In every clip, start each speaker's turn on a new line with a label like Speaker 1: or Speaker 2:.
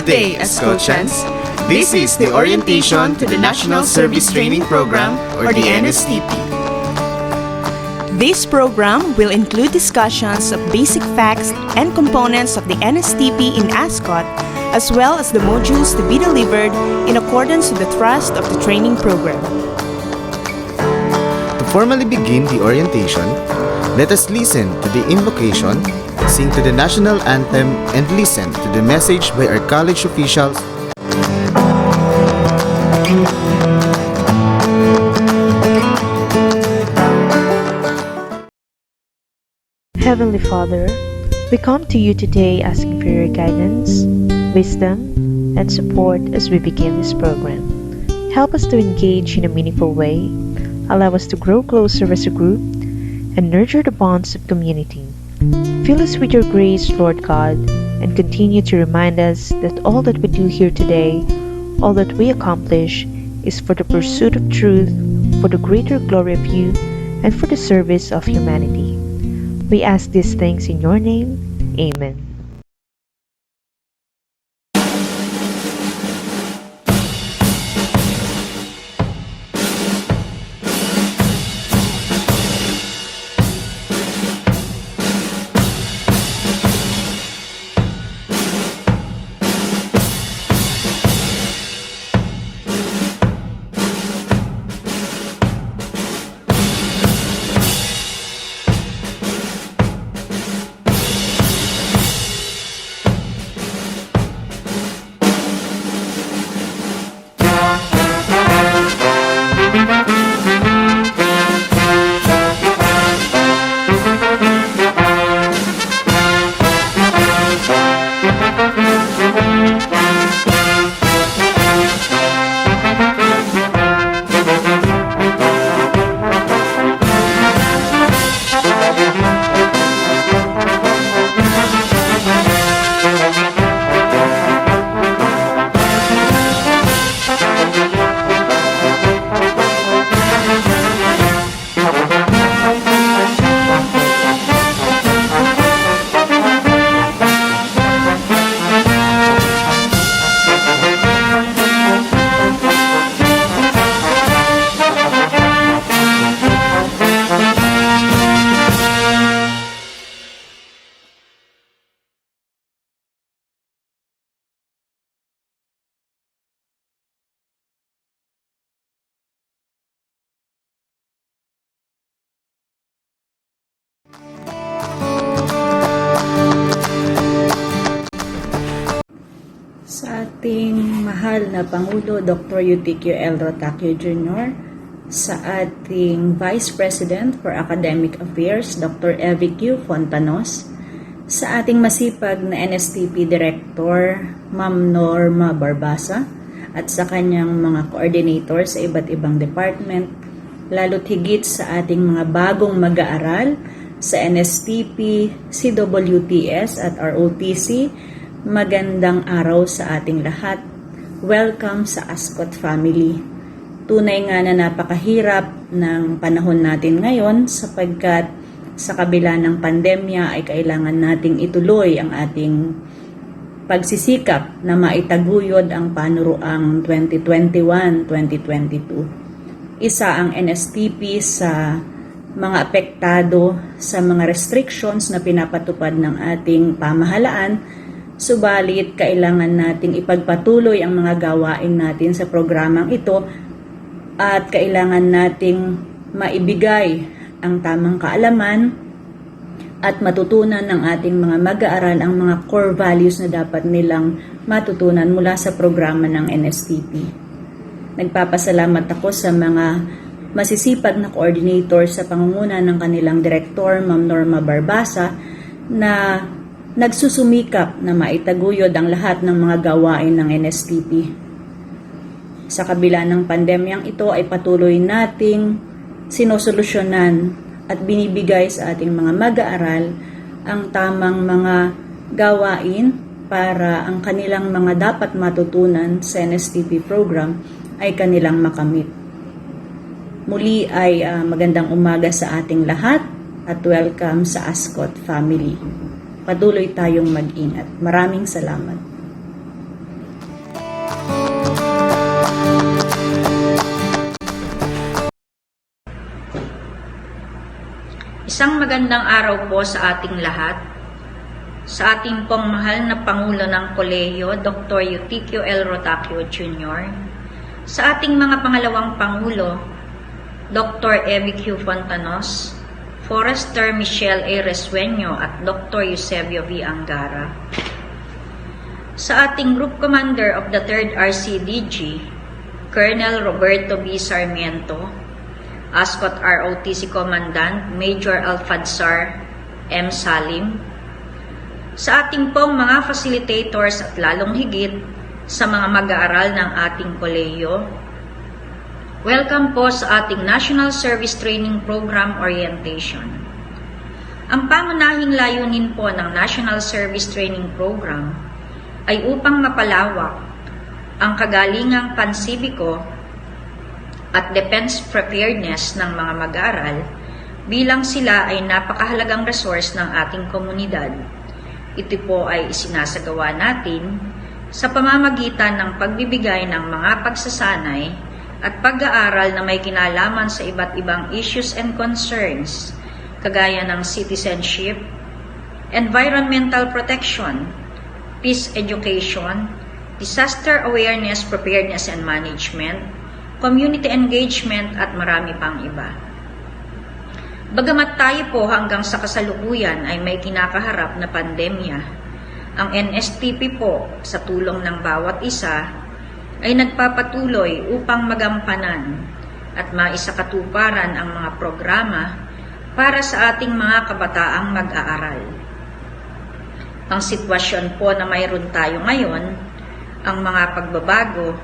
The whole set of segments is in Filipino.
Speaker 1: day, Ascotians. This is the orientation to the National Service Training Program, or the NSTP.
Speaker 2: This program will include discussions of basic facts and components of the NSTP in Ascot, as well as the modules to be delivered in accordance with the thrust of the training program.
Speaker 1: To formally begin the orientation, let us listen to the invocation, sing to the national anthem, and listen to the message by our college officials.
Speaker 3: Heavenly Father, we come to you today asking for your guidance, wisdom, and support as we begin this program. Help us to engage in a meaningful way, allow us to grow closer as a group, and nurture the bonds of community. Fill us with your grace, Lord God, and continue to remind us that all that we do here today, all that we accomplish, is for the pursuit of truth, for the greater glory of you, and for the service of humanity. We ask these things in your name. Amen.
Speaker 4: Sa ating mahal na Pangulo, Dr. Eutychio ROTC Jr., sa ating Vice President for Academic Affairs, Dr. Evie Q. Fontanos, sa ating masipag na NSTP Director, Ma'am Norma Barbasa, at sa kanyang mga coordinator sa iba't ibang department, lalo't higit sa ating mga bagong mag-aaral sa NSTP, CWTS at ROTC. Magandang araw sa ating lahat. Welcome sa Ascot family. Tunay nga na napakahirap ng panahon natin ngayon sapagkat sa kabila ng pandemya ay kailangan nating ituloy ang ating pagsisikap na maitaguyod ang panuruang 2021-2022. Isa ang NSTP sa mga apektado sa mga restrictions na pinapatupad ng ating pamahalaan. Subalit, kailangan nating ipagpatuloy ang mga gawain natin sa programang ito at kailangan nating maibigay ang tamang kaalaman at matutunan ng ating mga mag-aaral ang mga core values na dapat nilang matutunan mula sa programa ng NSTP. Nagpapasalamat ako sa mga masisipag na coordinator sa pangunguna ng kanilang direktor, Ma'am Norma Barbasa, na nagsusumikap na maitaguyod ang lahat ng mga gawain ng NSTP. Sa kabila ng pandemyang ito ay patuloy nating sinosolusyonan at binibigay sa ating mga mag-aaral ang tamang mga gawain para ang kanilang mga dapat matutunan sa NSTP program ay kanilang makamit. Muli ay magandang umaga sa ating lahat at welcome sa Ascot family. Patuloy tayong mag-ingat. Maraming salamat.
Speaker 5: Isang magandang araw po sa ating lahat. Sa ating pong mahal na Pangulo ng Kolehiyo, Dr. Eutikio L. Rotacio Jr., sa ating mga pangalawang Pangulo, Dr. Evie Q. Fontanos, Forester Michelle A. Resueño at Dr. Eusebio V. Angara, sa ating Group Commander of the 3rd RCDG, Colonel Roberto B. Sarmiento, Ascot ROTC Commandant Major Alfadsar M. Salim, sa ating pong mga facilitators at lalong higit sa mga mag-aaral ng ating kolehiyo, welcome po sa ating National Service Training Program Orientation. Ang pangunahing layunin po ng National Service Training Program ay upang mapalawak ang kagalingang pansibiko at defense preparedness ng mga mag-aaral bilang sila ay napakahalagang resource ng ating komunidad. Ito po ay isinasagawa natin sa pamamagitan ng pagbibigay ng mga pagsasanay at pag-aaral na may kinalaman sa iba't ibang issues and concerns kagaya ng citizenship, environmental protection, peace education, disaster awareness, preparedness and management, community engagement at marami pang iba. Bagamat tayo po hanggang sa kasalukuyan ay may kinakaharap na pandemya, ang NSTP po sa tulong ng bawat isa ay nagpapatuloy upang magampanan at maisakatuparan ang mga programa para sa ating mga kabataang mag-aaral. Ang sitwasyon po na mayroon tayo ngayon, ang mga pagbabago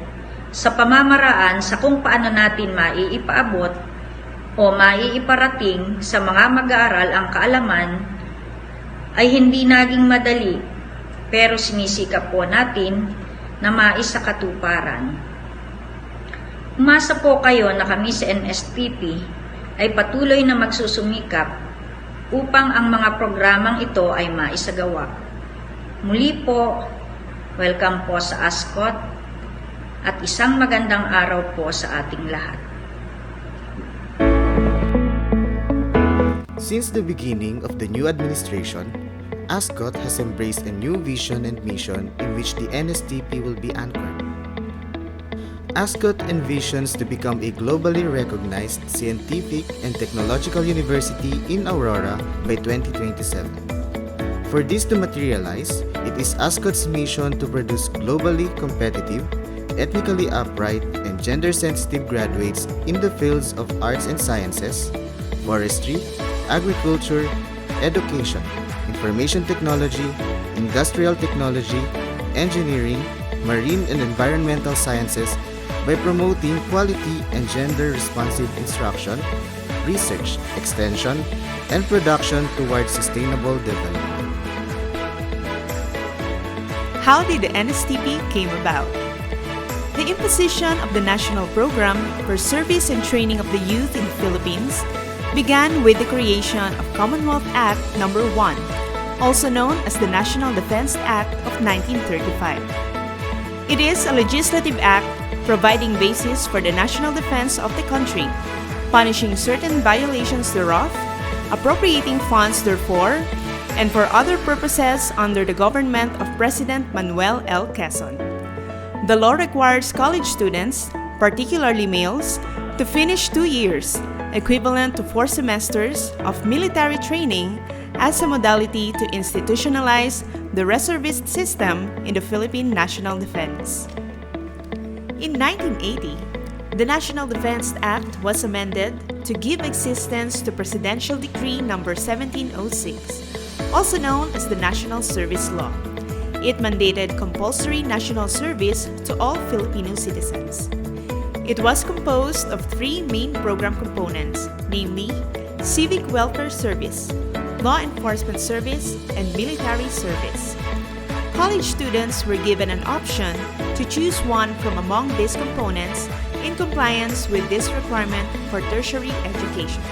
Speaker 5: sa pamamaraan sa kung paano natin maiipaabot o maiiparating sa mga mag-aaral ang kaalaman ay hindi naging madali, pero sinisikap po natin na maisakatuparan. Umasa po kayo na kami sa NSTP ay patuloy na magsusumikap upang ang mga programang ito ay maisagawa. Muli po, welcome po sa Ascot at isang magandang araw po sa ating lahat.
Speaker 1: Since the beginning of the new administration, Ascot has embraced a new vision and mission in which the NSTP will be anchored. Ascot envisions to become a globally recognized scientific and technological university in Aurora by 2027. For this to materialize, it is Ascot's mission to produce globally competitive, ethnically upright, and gender-sensitive graduates in the fields of arts and sciences, forestry, agriculture, education, information technology, industrial technology, engineering, marine and environmental sciences by promoting quality and gender-responsive instruction, research, extension, and production towards sustainable development.
Speaker 2: How did the NSTP came about? The imposition of the National Program for Service and Training of the Youth in the Philippines began with the creation of Commonwealth Act No. 1, also known as the National Defense Act of 1935. It is a legislative act providing basis for the national defense of the country, punishing certain violations thereof, appropriating funds therefor, and for other purposes under the government of President Manuel L. Quezon. The law requires college students, particularly males, to finish 2 years, equivalent to 4 semesters, of military training as a modality to institutionalize the reservist system in the Philippine national defense. In 1980, the National Defense Act was amended to give existence to Presidential Decree No. 1706, also known as the National Service Law. It mandated compulsory national service to all Filipino citizens. It was composed of 3 main program components, namely Civic Welfare Service, Law Enforcement Service, and Military Service. College students were given an option to choose one from among these components in compliance with this requirement for tertiary education.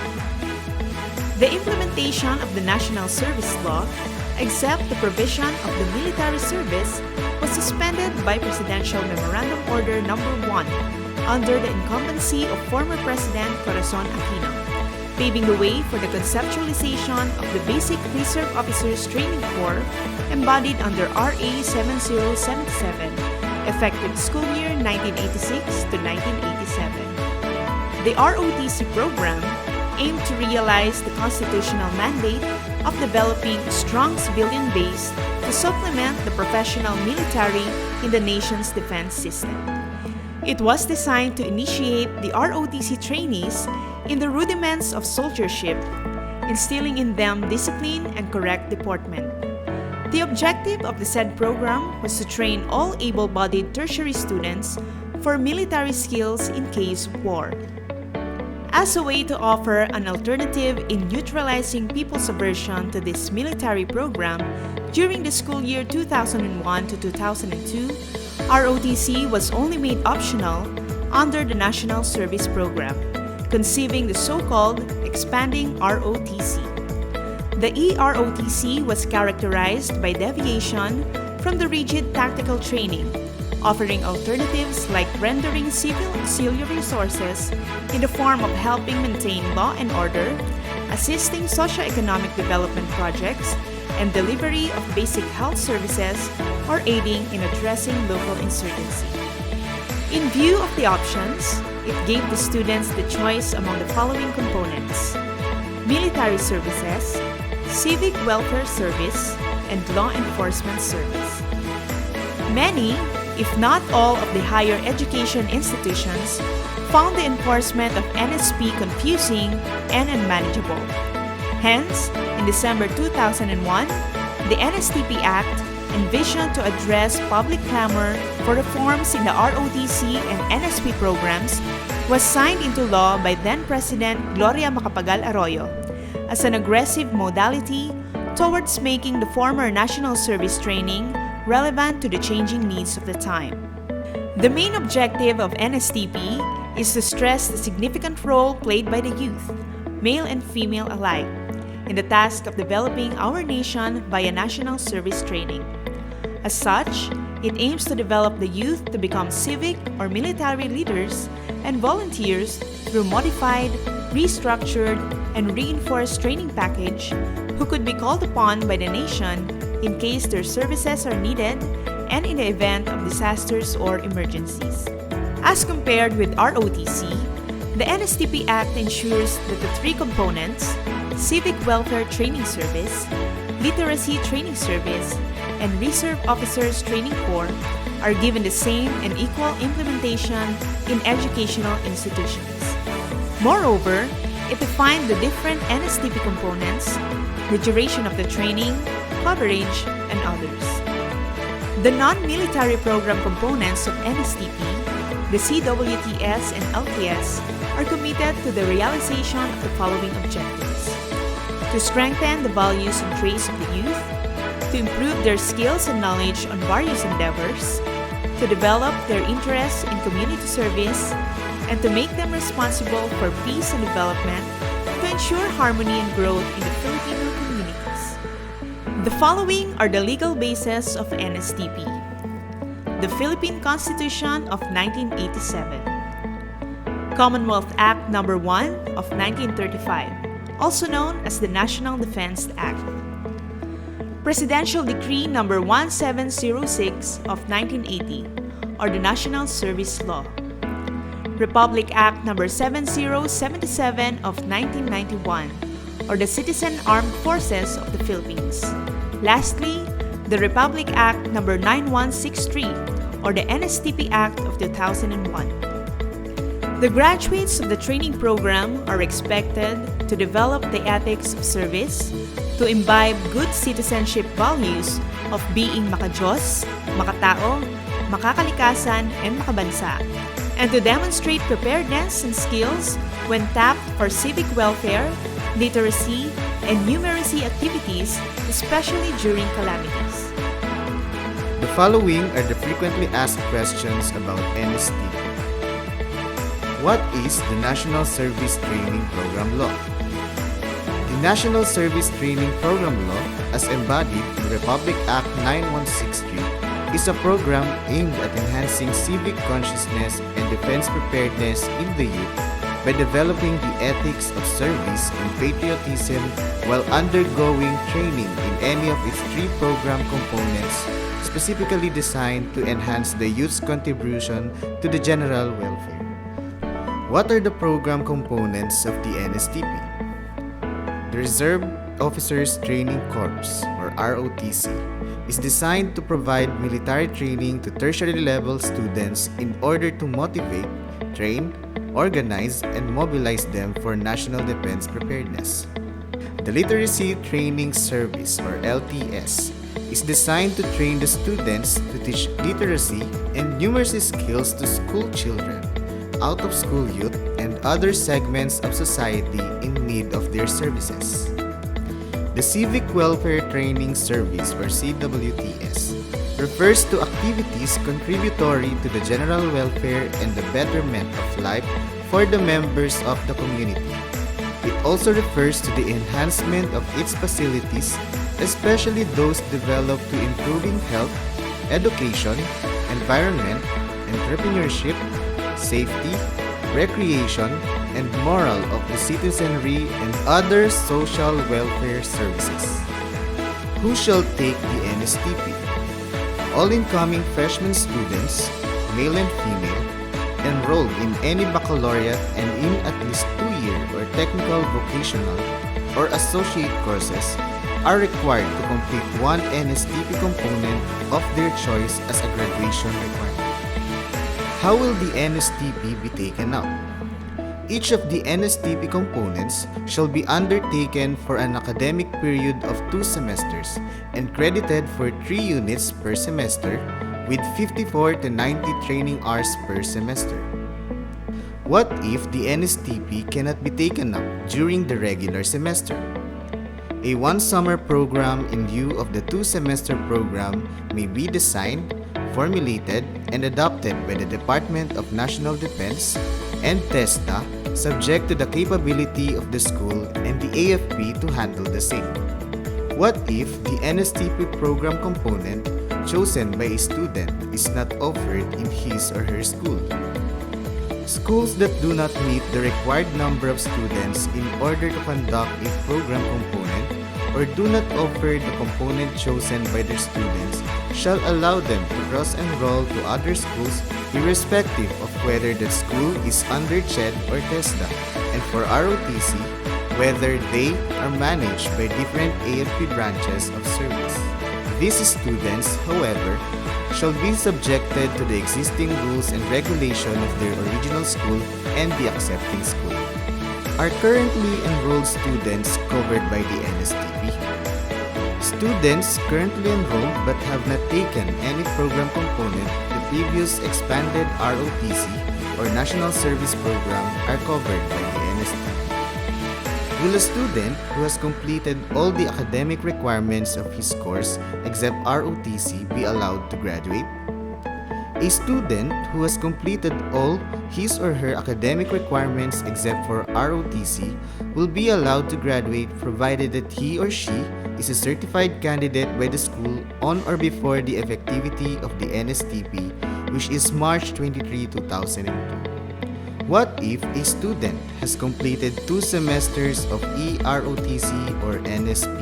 Speaker 2: The implementation of the National Service Law, except the provision of the military service, was suspended by Presidential Memorandum Order No. 1 under the incumbency of former President Corazon Aquino. paving the way for the conceptualization of the Basic Reserve Officers Training Corps embodied under RA 7077, effective school year 1986 to 1987. The ROTC program aimed to realize the constitutional mandate of developing a strong civilian base to supplement the professional military in the nation's defense system. It was designed to initiate the ROTC trainees in the rudiments of soldiership, instilling in them discipline and correct deportment. The objective of the said program was to train all able-bodied tertiary students for military skills in case of war. As a way to offer an alternative in neutralizing people's aversion to this military program during the school year 2001 to 2002, ROTC was only made optional under the National Service Program, conceiving the so-called expanding ROTC. The EROTC was characterized by deviation from the rigid tactical training, offering alternatives like rendering civil auxiliary resources in the form of helping maintain law and order, assisting socio-economic development projects, and delivery of basic health services or aiding in addressing local insurgency. In view of the options, it gave the students the choice among the following components: military services, civic welfare service, and law enforcement service. Many, if not all, of the higher education institutions found the enforcement of NSP confusing and unmanageable. Hence, in December 2001, the NSTP Act envisioned to address public clamor for reforms in the ROTC and NSP programs was signed into law by then-President Gloria Macapagal Arroyo as an aggressive modality towards making the former national service training relevant to the changing needs of the time. The main objective of NSTP is to stress the significant role played by the youth, male and female alike, in the task of developing our nation via national service training. As such, it aims to develop the youth to become civic or military leaders and volunteers through modified, restructured, and reinforced training package who could be called upon by the nation in case their services are needed and in the event of disasters or emergencies. As compared with ROTC, the NSTP Act ensures that the three components, Civic Welfare Training Service, Literacy Training Service, and Reserve Officers Training Corps, are given the same and equal implementation in educational institutions. Moreover, it defined the different NSTP components, the duration of the training, coverage, and others. The non-military program components of NSTP, the CWTS and LTS, are committed to the realization of the following objectives: to strengthen the values and traits of the youth, to improve their skills and knowledge on various endeavors, to develop their interests in community service, and to make them responsible for peace and development, to ensure harmony and growth in the Filipino communities. The following are the legal bases of NSTP. The Philippine Constitution of 1987, Commonwealth Act No. 1 of 1935, also known as the National Defense Act, Presidential Decree No. 1706 of 1980, or the National Service Law, Republic Act No. 7077 of 1991, or the Citizen Armed Forces of the Philippines. Lastly, the Republic Act No. 9163, or the NSTP Act of 2001. The graduates of the training program are expected to develop the ethics of service, to imbibe good citizenship values of being makadiyos, makatao, makakalikasan, and makabansa, and to demonstrate preparedness and skills when tapped for civic welfare, literacy, and numeracy activities, especially during calamities.
Speaker 1: The following are the frequently asked questions about NSTP. What is the National Service Training Program Law? The National Service Training Program Law, as embodied in Republic Act 9163, is a program aimed at enhancing civic consciousness and defense preparedness in the youth by developing the ethics of service and patriotism while undergoing training in any of its three program components specifically designed to enhance the youth's contribution to the general welfare. What are the program components of the NSTP? The Reserve Officers Training Corps, or ROTC, is designed to provide military training to tertiary level students in order to motivate, train, organize, and mobilize them for national defense preparedness. The Literacy Training Service, or LTS, is designed to train the students to teach literacy and numeracy skills to school children, out-of-school youth, and other segments of society in need of their services. The Civic Welfare Training Service, or CWTS, refers to activities contributory to the general welfare and the betterment of life for the members of the community. It also refers to the enhancement of its facilities, especially those developed to improving health, education, environment, entrepreneurship, safety, recreation, and moral of the citizenry and other social welfare services. Who shall take the NSTP? All incoming freshman students, male and female, enrolled in any baccalaureate and in at least 2-year or technical vocational or associate courses are required to complete one NSTP component of their choice as a graduation requirement. How will the NSTP be taken up? Each of the NSTP components shall be undertaken for an academic period of 2 semesters and credited for 3 units per semester with 54 to 90 training hours per semester. What if the NSTP cannot be taken up during the regular semester? A 1-summer program in lieu of the 2-semester program may be designed, formulated, and adopted by the Department of National Defense and TESTA, subject to the capability of the school and the AFP to handle the same. What if the NSTP program component chosen by a student is not offered in his or her school? Schools that do not meet the required number of students in order to conduct a program component or do not offer the component chosen by their students shall allow them to cross-enroll to other schools irrespective of whether the school is under CHED or TESDA, and for ROTC, whether they are managed by different AFP branches of service. These students, however, shall be subjected to the existing rules and regulation of their original school and the accepting school. Are currently enrolled students covered by the NSTP? Students currently enrolled but have not taken any program component, the previous expanded ROTC or National Service Program are covered by the NSTP. Will a student who has completed all the academic requirements of his course except ROTC be allowed to graduate? A student who has completed all his or her academic requirements except for ROTC will be allowed to graduate provided that he or she is a certified candidate by the school on or before the effectivity of the NSTP, which is March 23, 2002. What if a student has completed 2 semesters of EROTC or NSP?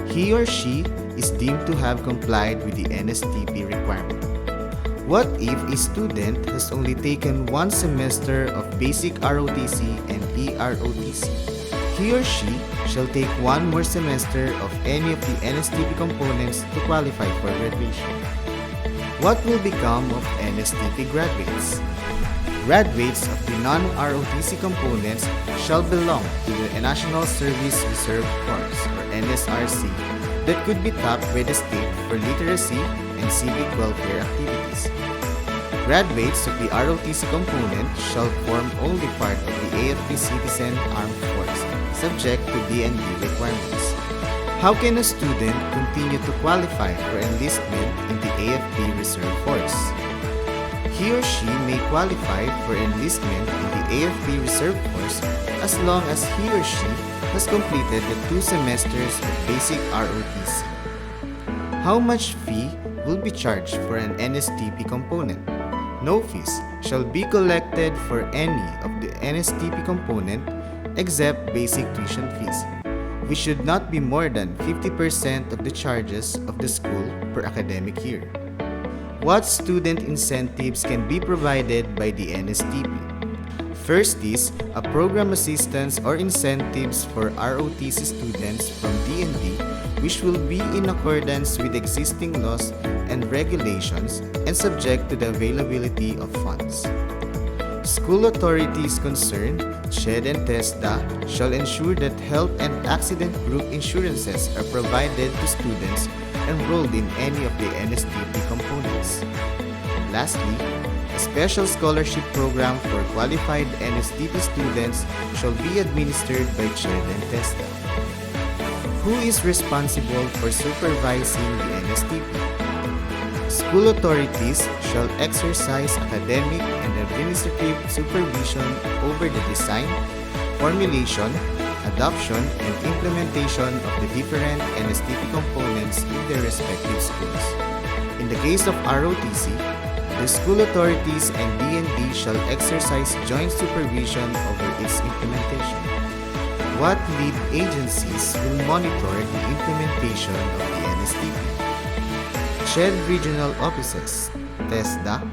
Speaker 1: He or she is deemed to have complied with the NSTP requirement. What if a student has only taken 1 semester of basic ROTC and EROTC? He or she shall take 1 more semester of any of the NSTP components to qualify for graduation. What will become of NSTP graduates? Graduates of the non-ROTC components shall belong to the National Service Reserve Corps or NSRC that could be tapped by the state for literacy and civic welfare activities. Graduates of the ROTC component shall form only part of the AFP Citizen Armed Force, subject to DND requirements. How can a student continue to qualify for enlistment in the AFP Reserve Force? He or she may qualify for enlistment in the AFP Reserve Force as long as he or she has completed the 2 semesters of basic ROTC. How much fee will be charged for an NSTP component? No fees shall be collected for any of the NSTP component except basic tuition fees, which should not be more than 50% of the charges of the school per academic year. What student incentives can be provided by the NSTP? First is a program assistance or incentives for ROTC students from DND, which will be in accordance with existing laws and regulations and subject to the availability of funds. School authorities concerned, SHED and TESDA, shall ensure that health and accident group insurances are provided to students enrolled in any of the NSTP components. Lastly, a special scholarship program for qualified NSTP students shall be administered by SHED and TESDA. Who is responsible for supervising the NSTP? School authorities shall exercise academic and administrative supervision over the design, formulation, adoption, and implementation of the different NSTP components in their respective schools. In the case of ROTC, the school authorities and DND shall exercise joint supervision over its implementation. What lead agencies will monitor the implementation of the NSTP? SHED regional offices, TESDA,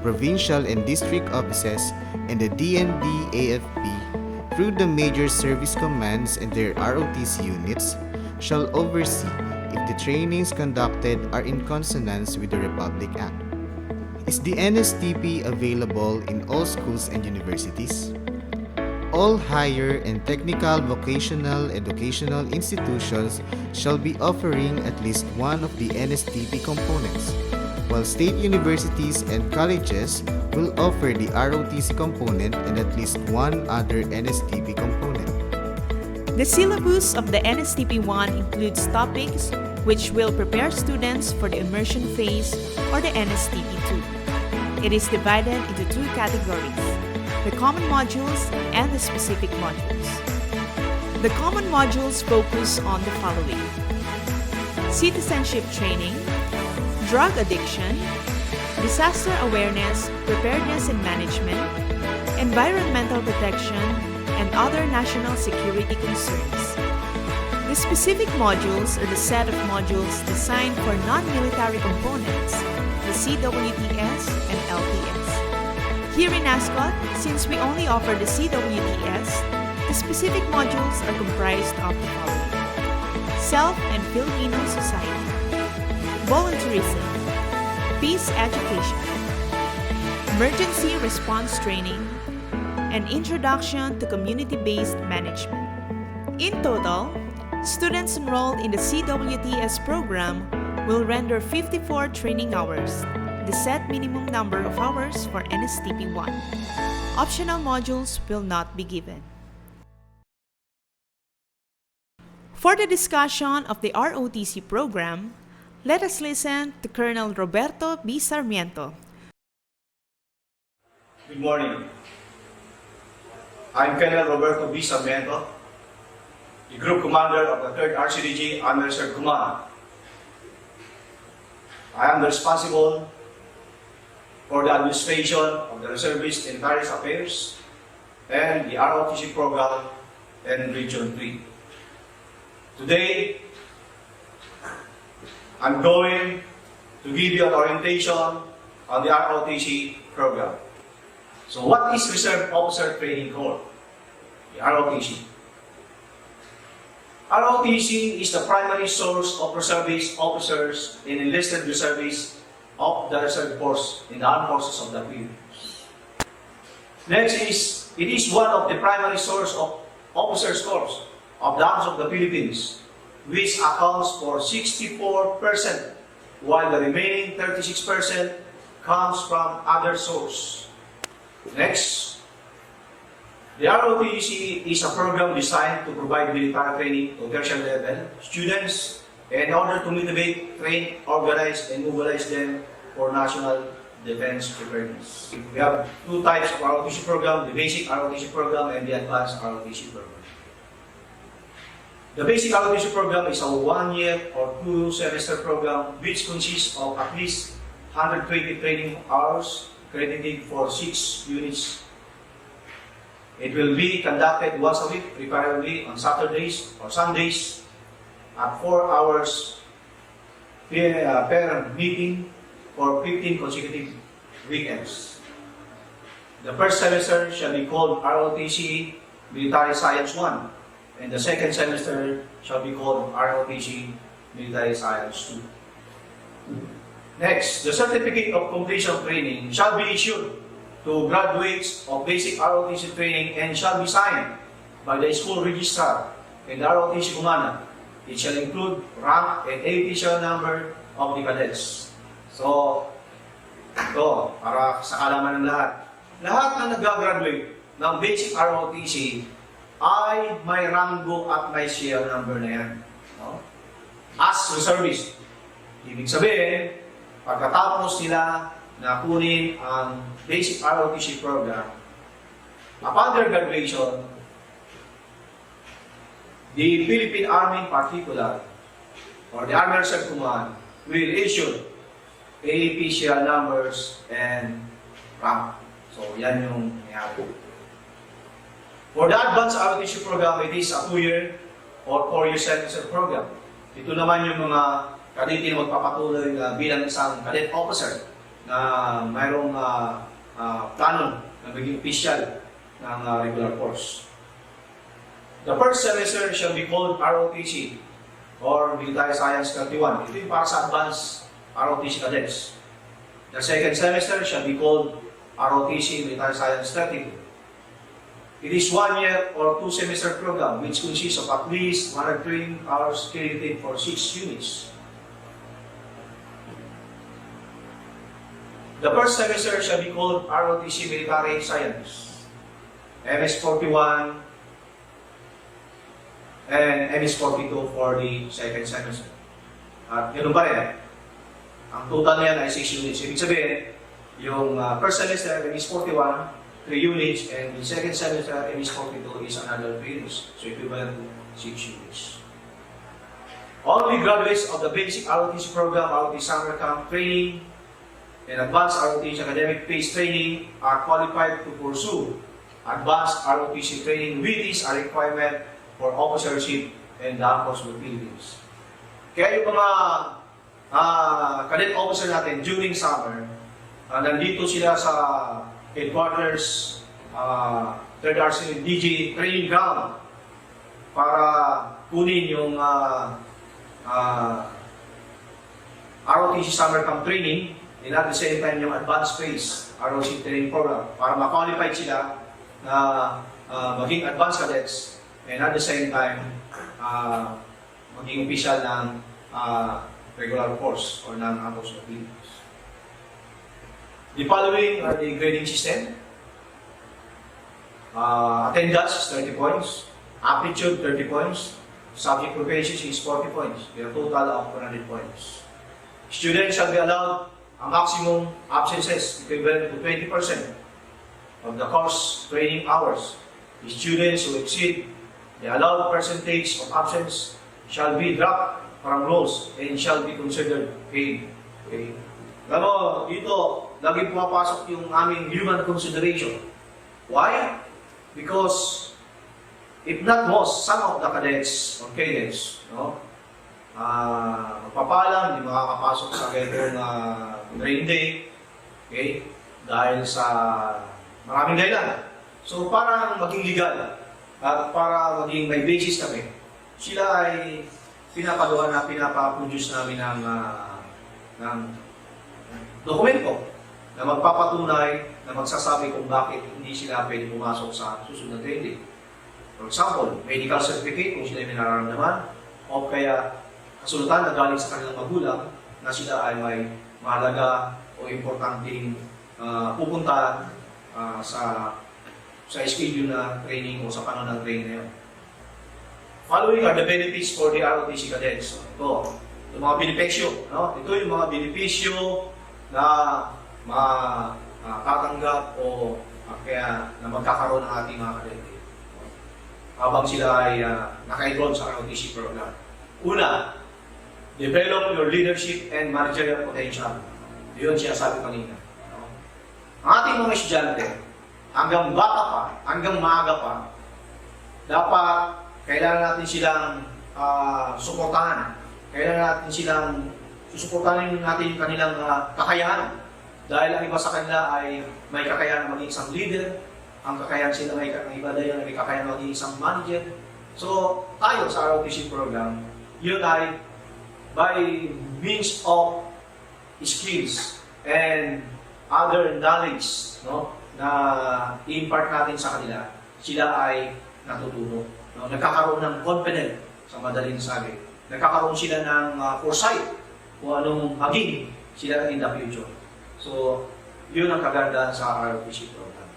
Speaker 1: provincial and district offices, and the DND AFP through the major service commands and their ROTC units shall oversee if the trainings conducted are in consonance with the Republic Act. Is the NSTP available in all schools and universities? All higher and technical vocational educational institutions shall be offering at least one of the NSTP components, while state universities and colleges will offer the ROTC component and at least one other NSTP component.
Speaker 2: The syllabus of the NSTP-1 includes topics which will prepare students for the immersion phase or the NSTP-2. It is divided into two categories: the common modules and the specific modules. The common modules focus on the following: citizenship training, drug addiction, disaster awareness, preparedness and management, environmental protection, and other national security concerns. The specific modules are the set of modules designed for non-military components, the CWTS and LTS. Here in Ascot, since we only offer the CWTS, the specific modules are comprised of the following: Self and Filipino Society, Volunteerism, Peace Education, Emergency Response Training, and Introduction to Community-Based Management. In total, students enrolled in the CWTS program will render 54 training hours, the set minimum number of hours for NSTP-1. Optional modules will not be given. For the discussion of the ROTC program, let us listen to Colonel Roberto B. Sarmiento.
Speaker 6: Good morning. I'm Colonel Roberto B. Sarmiento, the Group Commander of the 3rd RCDG Unreserved Command. I am responsible for the administration of the Reservist and Retirees Affairs and the ROTC program in Region 3. Today, I'm going to give you an orientation on the ROTC program. So what is Reserve Officer Training Corps? The ROTC. ROTC is the primary source of reservist officers and enlisted reservists of the reserve force in the armed forces of the Philippines. Next is, it is one of the primary source of officers corps of the arms of the Philippines, which accounts for 64%, while the remaining 36% comes from other sources. Next, the ROTC is a program designed to provide military training to tertiary level students in order to motivate, train, organize, and mobilize them for national defense preparedness. We have two types of ROTC program, the basic ROTC program and the advanced ROTC program. The basic ROTC program is a 1-year or 2-semester program which consists of at least 120 training hours credited for 6 units. It will be conducted once a week, preferably on Saturdays or Sundays, at 4 hours per meeting for 15 consecutive weekends. The first semester shall be called ROTC Military Science 1, and the second semester shall be called ROTC Military Science 2. Next, the certificate of completion training shall be issued to graduates of basic ROTC training and shall be signed by the school registrar and the ROTC commander. It shall include rank and ATC number of the cadets. So, ito, para sa kalaman ng lahat. Lahat na nag-graduate ng basic ROTC ay may rango at may serial number na yan. No? As reservist. Ibig sabihin, pagkatapos nila na kunin ang basic ROTC program, upon their graduation, the Philippine Army in particular, or the Army Reserve Command, will issue AAP serial numbers and rank. So, yan yung nangyari. For the Advanced ROTC program, it is a 2-year or 4-year semester program. Ito naman yung mga kadete na magpapatuloy bilang isang cadet officer na mayroong plano na maging official ng regular force. The first semester shall be called ROTC or Military Science 31. Ito yung para sa advanced ROTC cadets. The second semester shall be called ROTC Military Science 32. It is 1 year or 2 semester program which consists of at least 100 training hours credited for 6 units. The first semester shall be called ROTC Military Science, MS41, and MS42 for the second semester. At yun pa rin, ang total niyan ay 6 units. Ibig sabihin, yung first semester, MS41, 3 units, and the second semester, MS42 is another 3 units. So equivalent to 6 units. Only graduates of the basic ROTC program, ROTC summer camp training, and advanced ROTC academic phase training are qualified to pursue advanced ROTC training with this a requirement for officership and the Armed Forces of the Philippines. Kaya yung mga cadet officer natin during summer, nandito sila sa headquarters, 3rd Arsenal DG training ground para kunin yung ROTC summer camp training and at the same time yung advanced phase ROTC training program para ma-qualify sila na maging advanced cadets and at the same time, maging official ng regular force or ng Armed Forces of the Philippines. The following are the grading system. Attendance is 30 points, aptitude 30 points, subject proficiency is 40 points, with a total of 100 points. Students shall be allowed a maximum absences equivalent to 20% of the course training hours. The students who exceed the allowed percentage of absence shall be dropped from rolls and shall be considered paid. Okay. Pero dito, lagi pumapasok yung aming human consideration. Why? Because if not most, some of the cadets or cadets, magpapalam, hindi makakapasok sa ganitong training day, okay? Dahil sa maraming dahilan. So, para maging legal, at para maging may basis kami, sila ay pinapagawa na pinapaproduce namin ng dokumento na magpapatunay na magsasabi kung bakit hindi sila pwede pumasok sa susunod na training. For example, medical certificate kung sila may nararamdaman o kaya kasulatan na galing sa kanilang magulang na sila ay may mahalaga o importanteng pupuntahan sa schedule na training o sa panahon ng training na yun. Following are the benefits for the ROTC cadets. Ito, yung mga benepisyo. Ito yung mga benepisyo na matatanggap o kaya na magkakaroon ng ating mga kadete habang sila ay naka-enroll sa ROTC program. Una, develop your leadership and managerial potential. Yun siya sabi kanina. ang ating mga estudyante, hanggang bata pa, hanggang maaga pa, dapat kailangan natin silang suportahan. Kailangan natin silang susuportahan natin yung kanilang kakayahan. Dahil ang iba sa kanila ay may kakayahan maging isang leader, ang kakayahan sila may iba dahil may kakayahan maging isang manager. So, tayo sa ROTC program, yun ay by means of skills and other knowledge, no, na i-impart natin sa kanila, sila ay natututo. No? Nagkakaroon ng confidence, sa madaling sabi. Nagkakaroon sila ng foresight kung anong maging sila in the future. So, yun ang kagandahan sa ROTC program.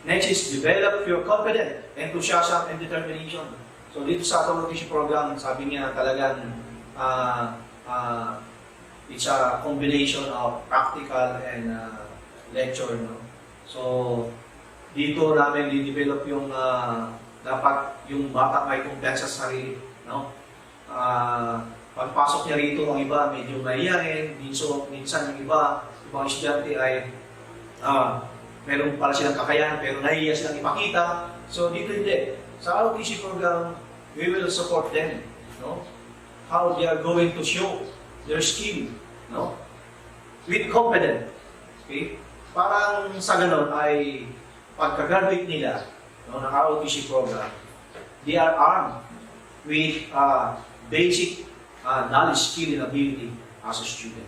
Speaker 6: Next is develop your confidence, enthusiasm, and determination. So, dito sa ROTC program, sabi niya talagang it's a combination of practical and lecture. No? So, dito namin di-develop yung dapat yung bata may kumpiyansa sa sarili. No? Pagpasok niya rito, ang iba medyo mahihayin. Minsan yung ibang estudyante ay meron pala silang kakayahan pero nahihiya silang ipakita. So, dito hindi. Sa ROTC program, we will support them. No? How they are going to show their skill, no? With confidence. Okay? Parang sa ganun ay pagka-graduate nila, no, ng ROTC program, they are armed with basic knowledge, skill, and ability as a student.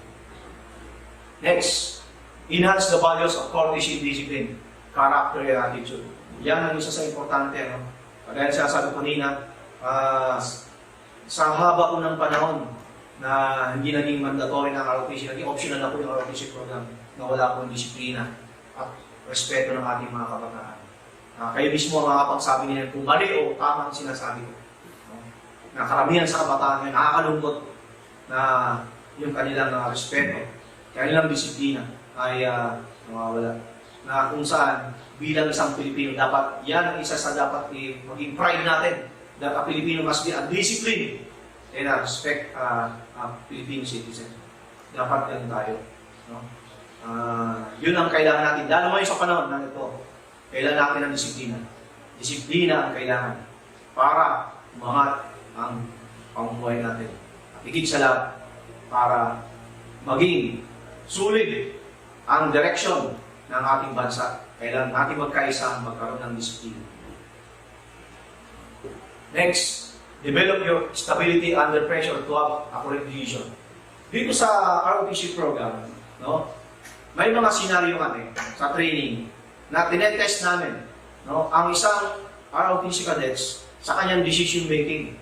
Speaker 6: Next, enhance the values of courtesy, discipline, character, and attitude. Yan ang isa sa importante. No? Kagaya sinasabi ko kanina, sa haba ko ng panahon na hindi naging mandatory ng ROTC, naging optional na po yung ROTC program na wala pong disiplina at respeto ng ating mga kabataan. Kayo mismo ang makakapagsabi nila kung mali o tama ang sinasabi ko. Na karamihan sa kabataan ay nakakalungkot na yung kanilang respeto, kanilang disiplina ay nawawala. Na kung saan bilang isang Pilipino, dapat yan ang isa sa dapat maging pride natin. That a Filipino must be a disciplined and respect Filipino citizen. Dapat yan tayo. No? Yun ang kailangan natin. Lalo ngayon sa panahon na ito, kailangan natin ng disiplina. Disiplina ang kailangan para umangat ang pamumuhay natin. At higit sa lahat, para maging sulit ang direksyon ng ating bansa. Kailangan natin magkaisa, magkaroon ng disiplina. Next, develop your stability under pressure to have accurate decision. Dito sa ROTC program, no, may mga senaryo kami sa training na tinetest namin, no, ang isang ROTC cadets sa kanyang decision making.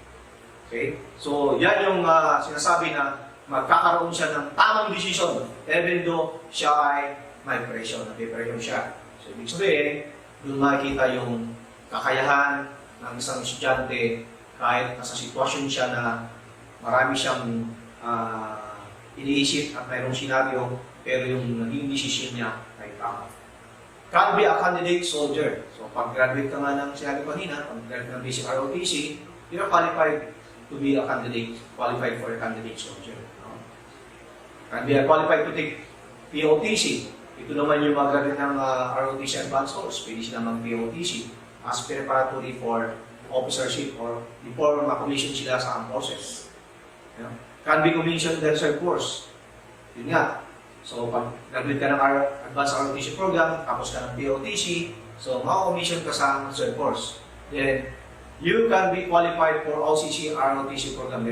Speaker 6: Okay? So, yan yung sinasabi na magkakaroon siya ng tamang decision even though siya ay may pressure, napipressure siya. So, ibig sabihin, doon makikita yung kakayahan ng isang estudyante kahit nasa sitwasyon siya na marami siyang iniisip at mayroong senaryo pero yung naging decision niya ay tama. Can be a candidate soldier. So pag-graduate ka nga ng sinabi kanina, pag-graduate ng basic ROTC, you're qualified to be a candidate, qualified for a candidate soldier. No? Can be qualified to take POTC. Ito naman yung mag-graduate ng ROTC advanced course. Pwede sila mag-POTC as preparatory for officership or before ma-commission sila sa armed forces. You know? Can be commissioned in the reserve force. Yun nga. So, pag graduate ka ng advanced ROTC program, tapos ka ng POTC, so ma-commission ka sa reserve force. Then, you can be qualified for OCC ROTC program.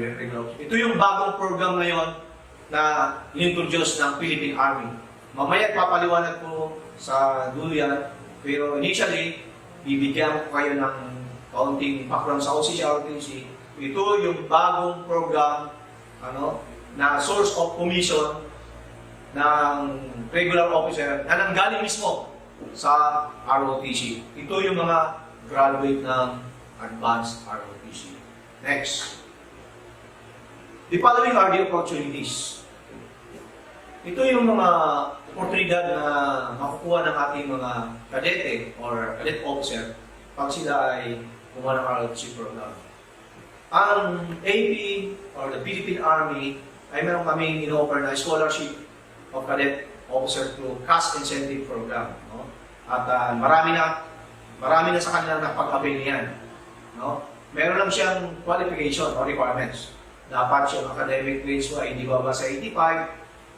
Speaker 6: Ito yung bagong program ngayon na in-introduce ng Philippine Army. Mamaya papaliwanag ko sa dulo yan, pero initially, bibigyan ko kayo ng kaunting background sa OCC ROTC. Ito yung bagong program na source of commission ng regular officer na nanggaling mismo sa ROTC. Ito yung mga graduate ng advanced ROTC. Next. The following are the opportunities. Ito yung mga oportunidad na makukuha ng ating mga kadete or cadet officer pag sila ay gumawa ng ROTC program. Ang AP or the Philippine Army ay meron kaming in-offer na scholarship of cadet officer through Cash Incentive Program. No? At marami na sa kanila napag-avail niyan. No? Meron lang siyang qualification or requirements. Dapat siyang academic grades mo ay hindi bababa sa 85.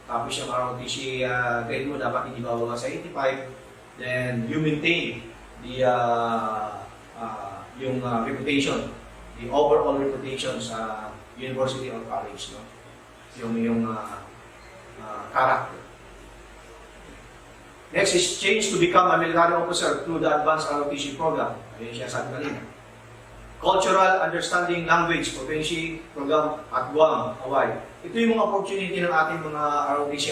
Speaker 6: Tapos yung ROTC grade mo dapat hindi bababa sa 85. Then you maintain the reputation, the overall reputation sa university or college, no? Yung character. Next is change to become a military officer through the advanced ROTC program. Ayun siya sabi kanina. Cultural Understanding Language Proficiency Program at Guam, Hawaii. Ito yung mga opportunity ng ating mga ROTC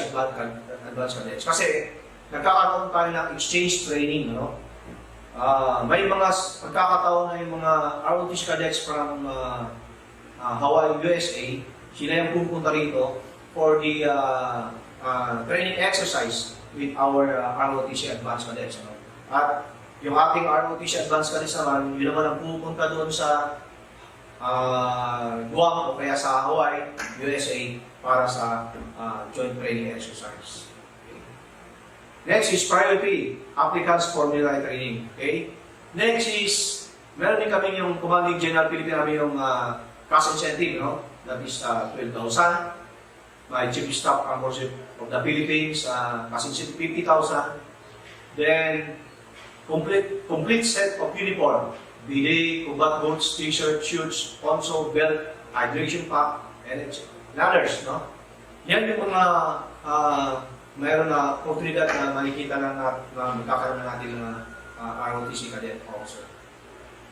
Speaker 6: advanced cadets. Kasi nagkakaroon tayo ng exchange training, no? May mga pagkakataon na yung mga ROTC cadets from Hawaii, USA, sila yung pupunta rito for the training exercise with our ROTC advanced cadets. No? At yung ating ROTC advanced cadets naman, yun naman ang pupunta doon sa Guam o kaya sa Hawaii, USA para sa joint training exercise. Okay. Next is priority applicants for military training. Okay. Next is, meron din kami yung Commanding General Philippine Army yung cash incentive, no? That is 12,000. My Chief of Staff Armed Forces of the Philippines, cash incentive 50,000. Then, complete set of uniform, bidet, combat boots, t-shirt, shoes, poncho, belt, hydration pack, and others, no? Yan yung mga mayroon na oportunidad na makikita na magkakaroon na natin ng ROTC cadet officer.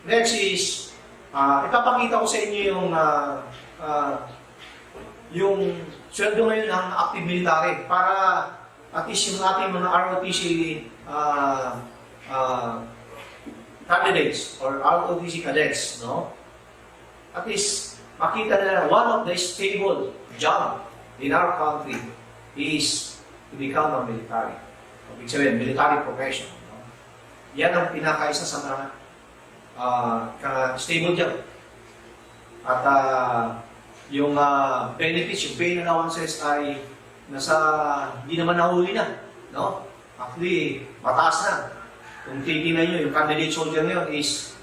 Speaker 6: Next is, ipapakita ko sa inyo yung sweldo ngayon ng active military para at least yung ating mga ROTC candidates or ROTC cadets, no? At least makita nila one of the stable job in our country is to become a military. Ibig sabihin, military profession. No? Yan ang pinakaisa sa mga stable job. At yung benefits, yung pay allowances ay hindi naman nahuli na. No? Actually, mataas na. Kung titignan nyo, yung candidate soldier ngayon is,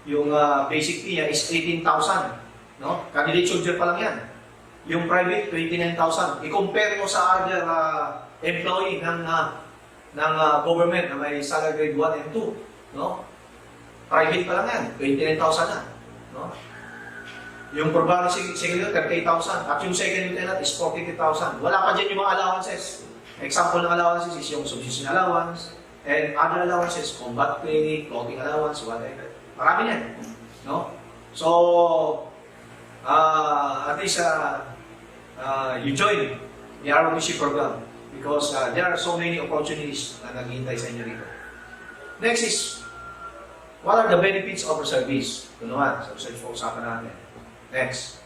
Speaker 6: yung basic fee niya is 18,000. No? Candidate soldier pa lang yan. Yung private, 29,000. I-compare mo sa other employee ng government na may salary grade 1 and 2. No? Private pa lang yan, 29,000 na. No? Yung probable secretary, 38,000. At yung second lieutenant is 42,000. Wala pa dyan yung mga allowances. Example ng allowances is yung subsistence allowance, and other allowances, combat training, clothing allowance, whatever. Marami yan. No? So, at least you join the ROTC program because there are so many opportunities na naghihintay sa inyo rito. Next is, what are the benefits of reservice? Ito naman, sa research po usapan natin. Next.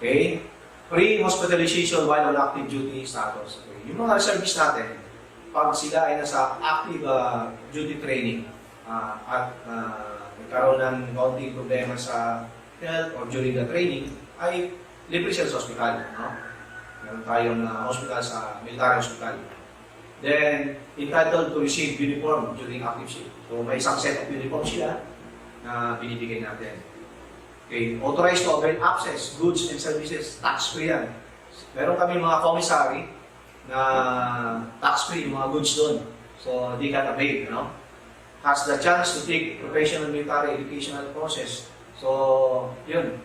Speaker 6: Okay. Pre-hospitalization while on active duty status. Okay. Yung mga reservists natin, pag sila ay nasa active duty training at nagkaroon ng konting problema sa health or during the training, ay libre sila sa hospital. No? Meron tayong hospital sa military hospital. Then, entitled to receive uniform during active shift. So, may isang set of uniform sila na binibigay natin. Okay, authorized to avail access, goods and services, tax-free yan. Meron kami mga commissary na tax-free, yung mga goods doon. So, di ka avail, no? Has the chance to take professional military educational process. So, yun,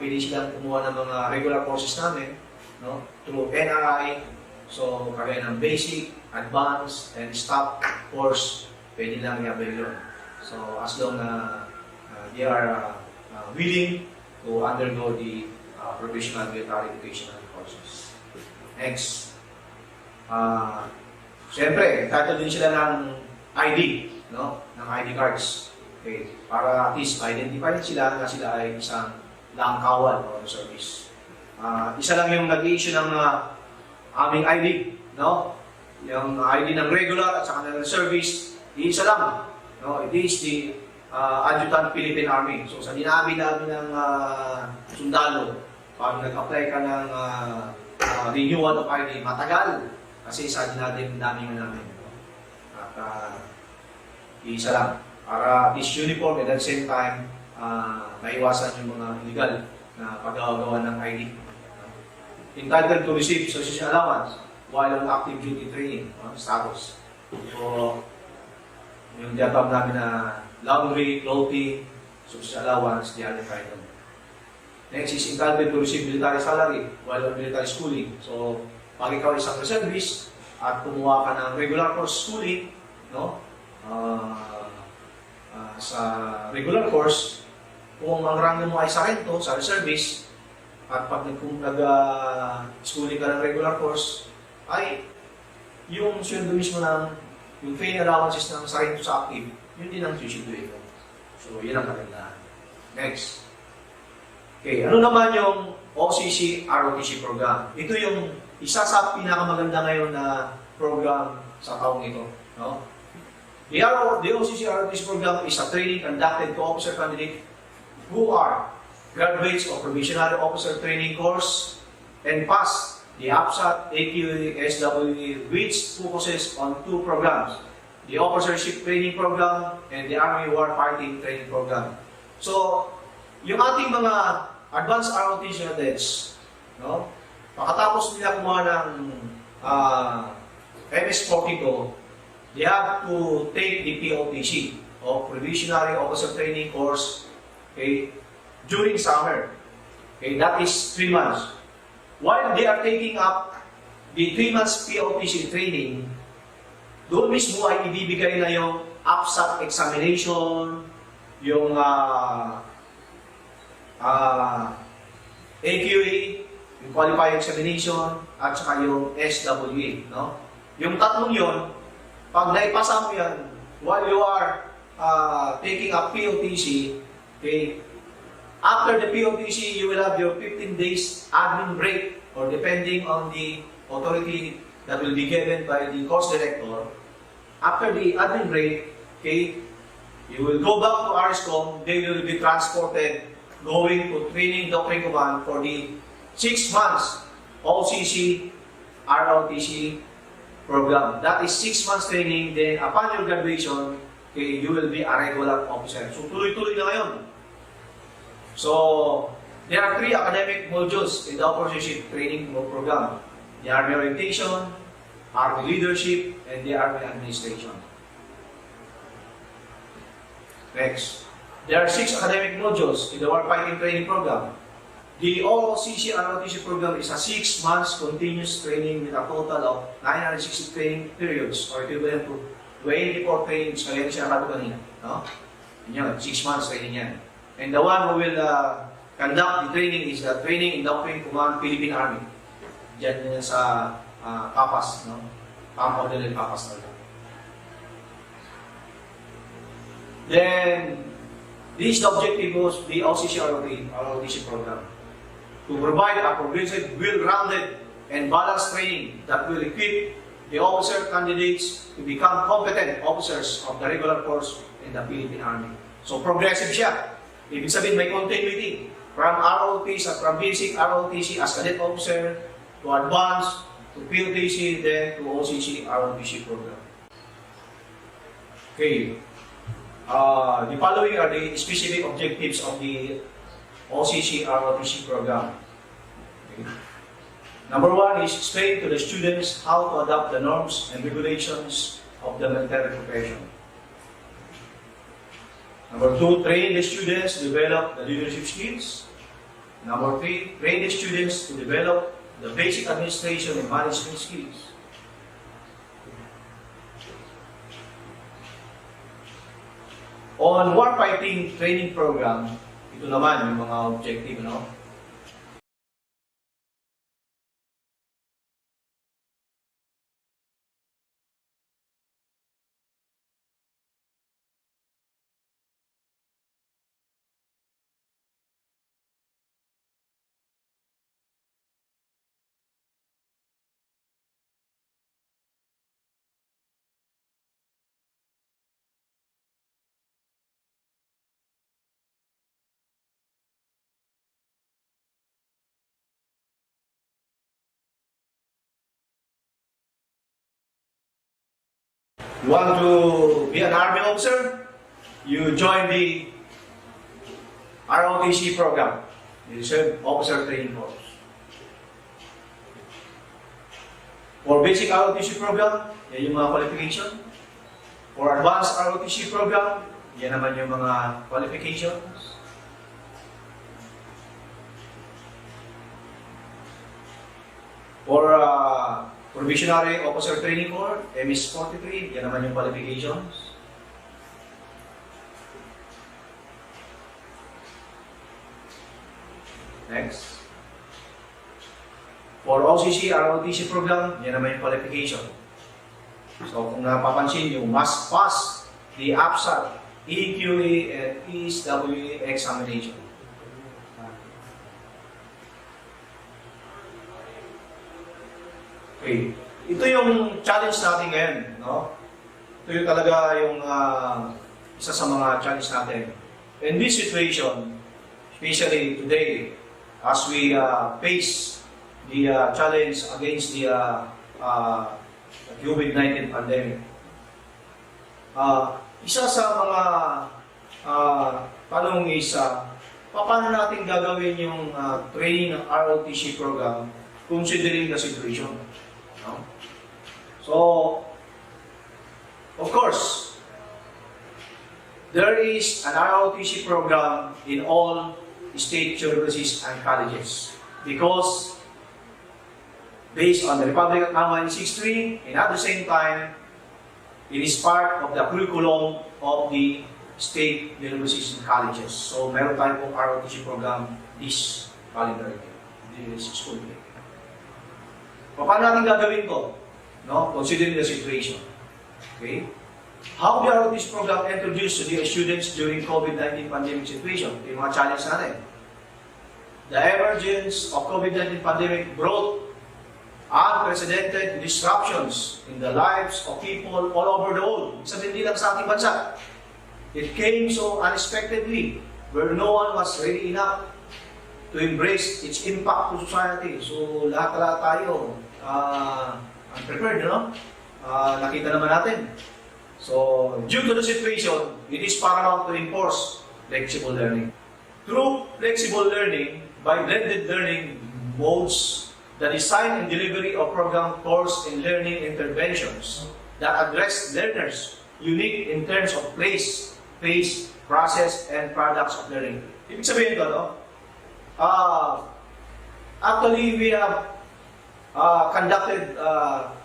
Speaker 6: pili silang kumuha ng mga regular courses namin, no? Through NRI, so, kagaya ng basic, advanced, and staff course, pwede lang i-avail yun. So, as long na they are willing to undergo the professional military educational courses. Next. Siyempre, entitled din sila ng ID, no? Ng ID cards. Okay. Para at least identify sila na sila ay isang langkawal o service. Isa lang yung nag-issue ng aming ID, no? Yung ID ng regular at saka ng service, isa lang. No? It is the Adjutant Philippine Army. So sa dinami-dami ng sundalo, pag nag-apply ka ng renewal of ID, matagal. Kasi isa din natin namin namin. At isa lang. Para at least uniform and at the same time, maiwasan yung mga illegal na paggagawa ng ID. Entitled to receive social allowance while on active duty training status. So, yung diagram namin na laundry, clothing, social allowance, they are entitled. Next is entitled to receive military salary while on military schooling. So, pag ikaw isang reservist at kumuha ka ng regular course schooling, no? Sa regular course, kung ang rango mo ay sarento sa reservist, at pag nag-schooling ka ng regular course, ay yung sweldo mismo ng yung pay allowances ng sarento sa active, yun din ang susunduin mo. So, yun ang kagandahan. Next. Okay, ano naman yung OCC ROTC program? Ito yung isa sa pinakamaganda ngayon na program sa taong ito. No? The OCC ROTC program is a training conducted to officer candidates who are graduates of Provisionary Officer Training Course and pass the APSAT, AQA, SWA, which focuses on two programs, the Officership Training Program and the Army Warfighting Training Program. So, yung ating mga advanced ROTC cadets, no? Pagkatapos nila kumuha ng MS-42, they have to take the POTC, or Provisionary Officer Training Course, okay, during summer. Okay, that is 3 months. While they are taking up the 3 months POTC training, doon mismo ay ibibigay na yung APSAT examination, yung AQA, yung qualifying examination, at saka yung SWA. No? Yung tatlong yon, pag naipasa mo yan, while you are taking up POTC, okay, after the POTC, you will have your 15 days admin break, or depending on the authority that will be given by the course director. After the admin break, okay, you will go back to RSCOM. They will be transported going to training doctrine command for the 6 months OCC ROTC program. That is 6 months training. Then upon your graduation, okay, you will be a regular officer. So tuloy-tuloy na ngayon. So, there are 3 academic modules in the Officership Training Program. The Army Orientation, Army Leadership, and the Army Administration. Next. There are 6 academic modules in the Warfighting Training Program. The OCC ROTC program is a 6 months continuous training with a total of 960 training periods, or equivalent to 24 trainings. Kaya siya natin kanina. No? Yan, 6 months training yan. And the one who will conduct the training is the Training in Doctrine Command Philippine Army. Diyan yan sa Papas, no? Pang-order Papas talaga. Then, this is the objective of the OCC ROTC program. To provide a comprehensive, well-rounded, and balanced training that will equip the officer candidates to become competent officers of the regular force in the Philippine Army. So, progressive siya. Ibig sabihin, may continuity from ROTC, from basic ROTC as cadet officer to advanced, to POTC, then to OCC ROTC program. Okay. The following are the specific objectives of the OCC ROTC program. Okay. Number 1 is explain to the students how to adopt the norms and regulations of the military profession. Number 2, train the students to develop the leadership skills. Number 3, train the students to develop the basic administration and management skills. On warfighting training program, ito naman yung mga objective, no? You want to be an Army officer? You join the ROTC program, the Reserve Officer Training Course. For basic ROTC program, yan yung mga qualification. For advanced ROTC program, yan naman yung mga qualifications. For Provisionary Officer Training Corps, MS-43, yan naman yung qualifications. Next. For OCC, ROTC program, yan naman yung qualification. So kung napapansin nyo, must pass the APSAT, EQA, and ESWA examination. Okay. Ito yung challenge natin ngayon, no? Ito yung talaga yung isa sa mga challenge natin. In this situation, especially today, as we face the challenge against the COVID-19 pandemic, isa sa mga tanong is, paano natin gagawin yung training ng ROTC program considering the situation? No? So, of course, there is an ROTC program in all state universities and colleges because based on the Republic Act No. 963, and at the same time, it is part of the curriculum of the state universities and colleges. So, meron tayo pong ROTC program this calendar year, this school year. Paano natin gagawin to? No? Considering the situation. Okay? How the ROTC program introduced to the students during COVID-19 pandemic situation? Ito yung mga challenge natin. The emergence of COVID-19 pandemic brought unprecedented disruptions in the lives of people all over the world. Sabihin din lang sa ating bansa. It came so unexpectedly, where no one was ready enough to embrace its impact to society. So, lahat tayo unprepared, no? Nakita naman natin. So, due to the situation, it is paramount to enforce flexible learning. Through flexible learning, by blended learning modes, the design and delivery of program, course, and learning interventions that address learners' unique in terms of place, pace, process, and products of learning. Ibig sabihin ito, no? Actually, we have conducted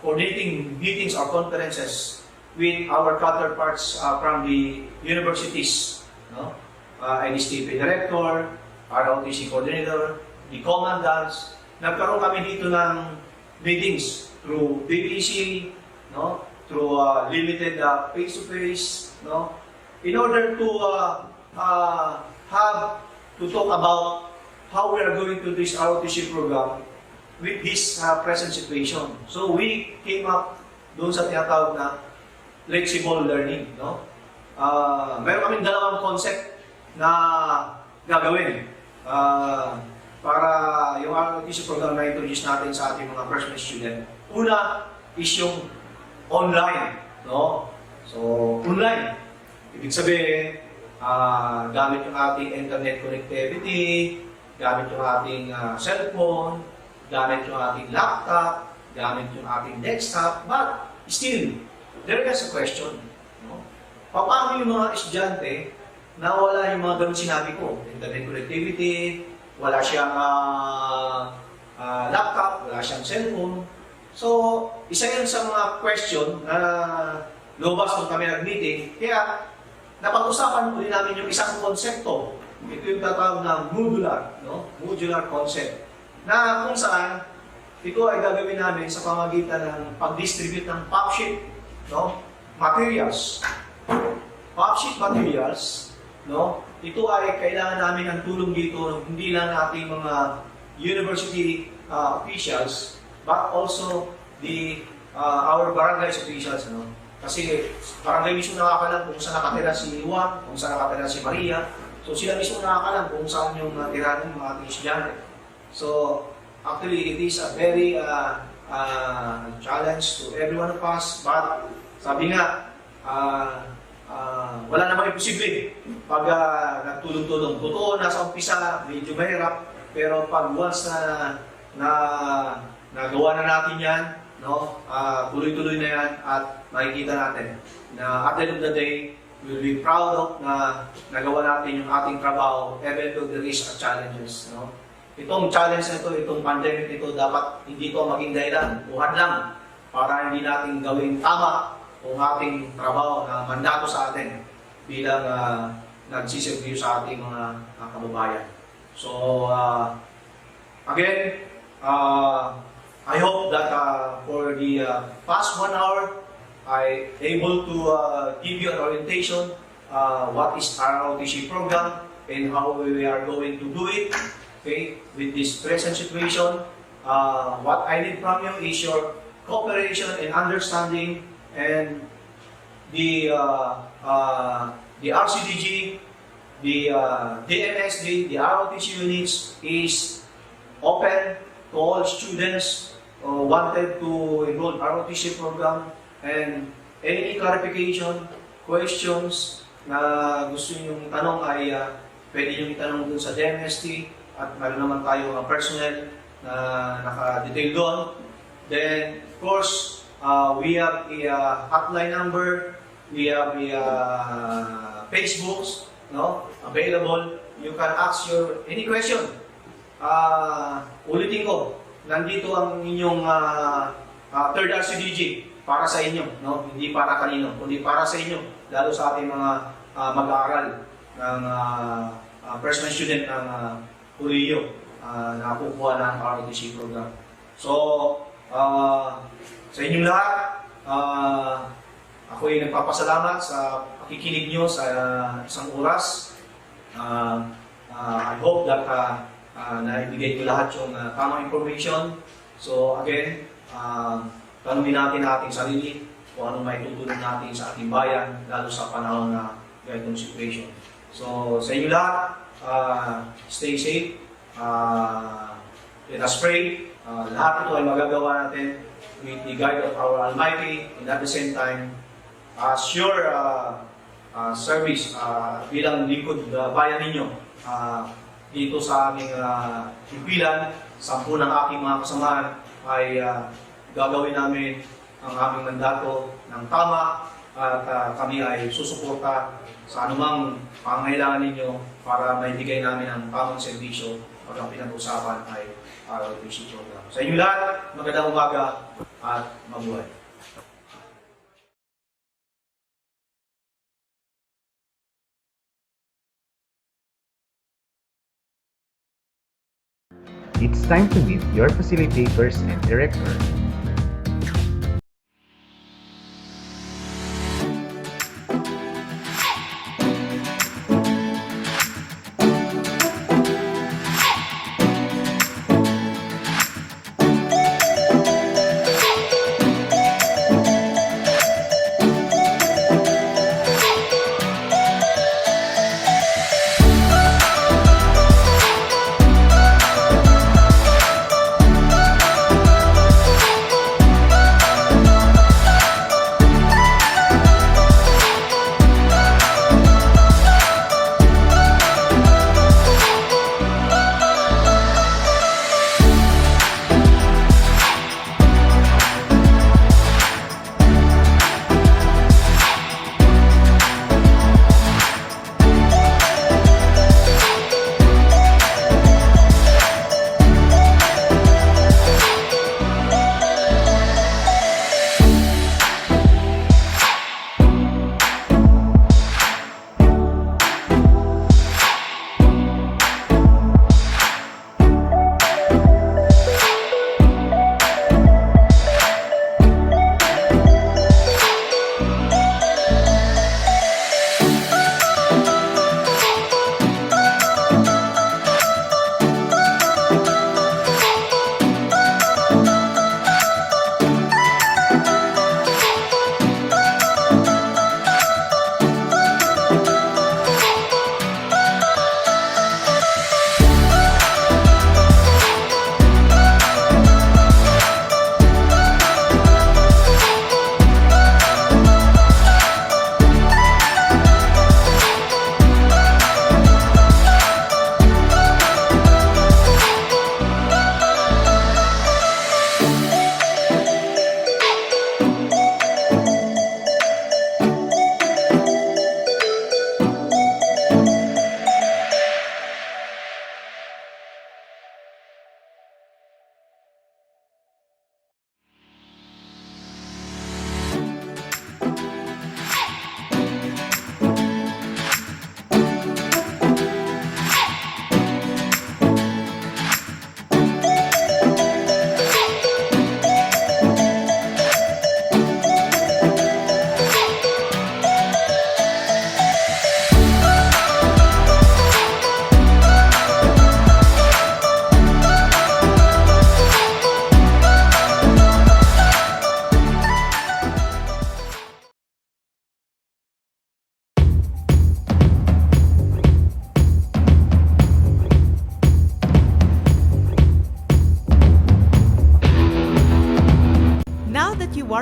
Speaker 6: coordinating meetings or conferences with our counterparts from the universities, no? Nstp director, ROTC coordinator, the commandants. Nagkaroon kami dito ng meetings through BBC, no? Through limited face-to-face, no? In order to talk about how we are going to this ROTC program with this present situation. So we came up doon sa tinatawag na flexible learning, no? Meron kaming dalawang concept na gagawin para yung ROTC program na introduce natin sa ating mga freshman student. Una is yung online, no? So online, ibig sabihin gamit yung ating internet connectivity, gamit yung ating cellphone, gamit yung ating laptop, gamit yung ating desktop, but still, there is a question. No? Paano yung mga estudyante na wala yung mga ganun sinabi ko? Internet connectivity, wala siyang laptop, wala siyang cellphone. So, isa yan sa mga question na lobas nung kami nag-meeting. Kaya, napag-usapan ulit namin yung isang konsepto. Ito yung tatawag na modular, no? Modular concept. Na kung saan, ito ay gagawin namin sa pamagitan ng pag-distribute ng pop sheet, no? Materials. Pop sheet materials, no? Ito ay kailangan namin ng tulong dito, hindi lang ating mga university officials, but also our barangay officials, no? Kasi barangay mismo nakakalam kung saan nakatira si Juan, kung saan nakatira si Maria. So sila mismo nakakalam kung saan yung tirahan ng mga ating estudyante. So actually, it is a very challenge to every one of us. But sabi nga, wala namang imposible pag nagtulong-tulong. Totoo, nasa umpisa, medyo mahirap, pero pag once na nagawa na natin yan, no, tuloy-tuloy na yan at makikita natin na at the end of the day, we'll be proud of na nagawa natin yung ating trabaho even though there is challenges. No? Itong challenge na ito, itong pandemic nito, dapat hindi ito maging dahilan, buhat lang, para hindi natin gawing tama ang ating trabaho na mandato sa atin bilang nagsiservisyo sa ating mga kababayan. So, again, I hope that for the past 1 hour, I able to give you an orientation what is our ROTC program and how we are going to do it. Okay, with this present situation, what I need from you is your cooperation and understanding, and the RCDG, the DMSD, the ROTC units is open to all students wanted to enroll ROTC program, and any clarification, questions na gusto nyo tanong ay pwede nyo itanong dun sa DMST at meron naman tayo mga personnel na naka-detail doon. Then, of course, we have a hotline number, we have a Facebooks, no, available. You can ask your any question. Ulitin ko, nandito ang inyong third RCDG para sa inyo, no? Hindi para kanino, kundi para sa inyo, lalo sa ating mga mag-aaral ng freshman student ng Korea na kukuha ng ROTC program. So, sa inyong lahat, ako ay nagpapasalamat sa pakikinig nyo sa isang oras. I hope that naibigay ko lahat yung tamang information. So again, tanungin natin ating sarili kung ano may tutulong natin sa ating bayan, lalo sa panahon na ganitong situation. So sa inyo lahat, stay safe, let us pray. Lahat ito ay magagawa natin with the guide of our Almighty, and at the same time, as your service bilang lingkod bayan ninyo dito sa aming himpilan, 10 ng aking mga kasamahan ay gagawin namin ang aming mandato ng tama, at kami ay susuporta sa anumang pangangailangan ninyo para maibigay namin ang tamang serbisyo pag ang pinag-usapan ay ROTC program. Sa inyo lahat, magandang umaga at mabuhay.
Speaker 7: It's time to meet your facilitators and director.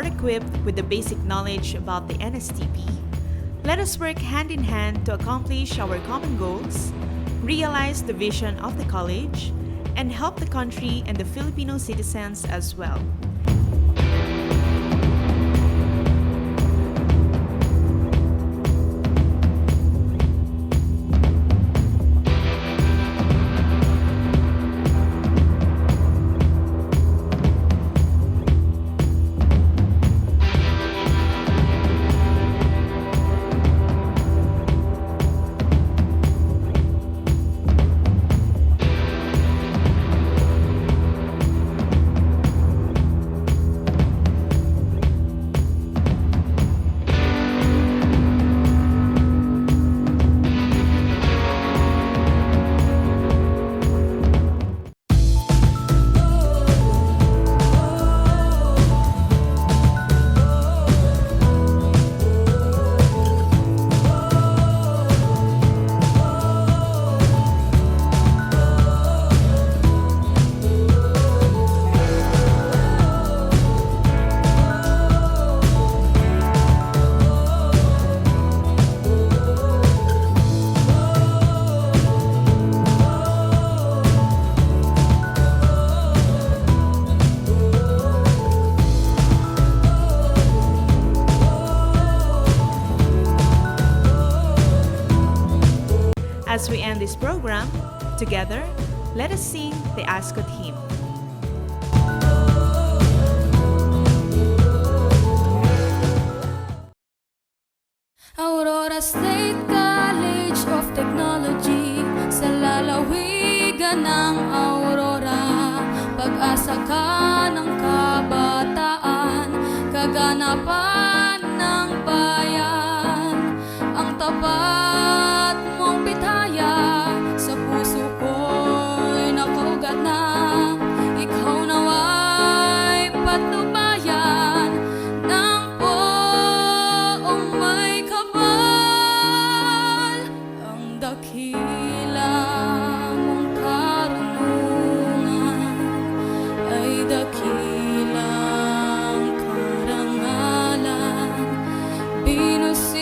Speaker 2: equipped with the basic knowledge about the NSTP, let us work hand in hand to accomplish our common goals, realize the vision of the college, and help the country and the Filipino citizens as well. As we end this program, together, let us sing the Ascot hymn.
Speaker 8: Aurora State College of Technology, sa lalawigan ng Aurora, pag-asa ka ng kabataan, kaganapan ng bayan, ang tapat mong pitaya, sa puso ko'y nakaugat na, ikaw nawa'y patnubayan ng poong may kapal, ang dakila mong karunungan ay dakilang karangalan, binusilak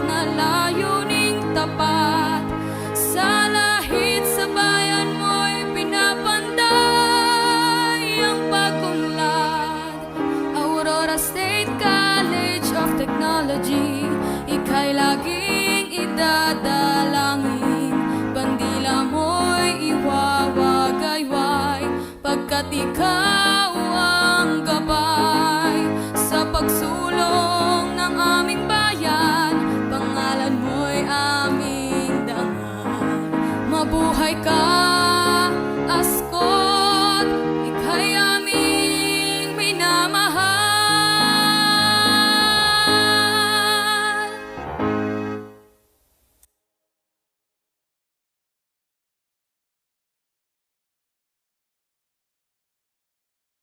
Speaker 8: na layuning tapat, sa lahit sa bayan mo'y pinapanday ang pag-unlad. Aurora State College of Technology, ika'y laging idadalangin, bandila mo'y iwawagayway, pagkat ikaw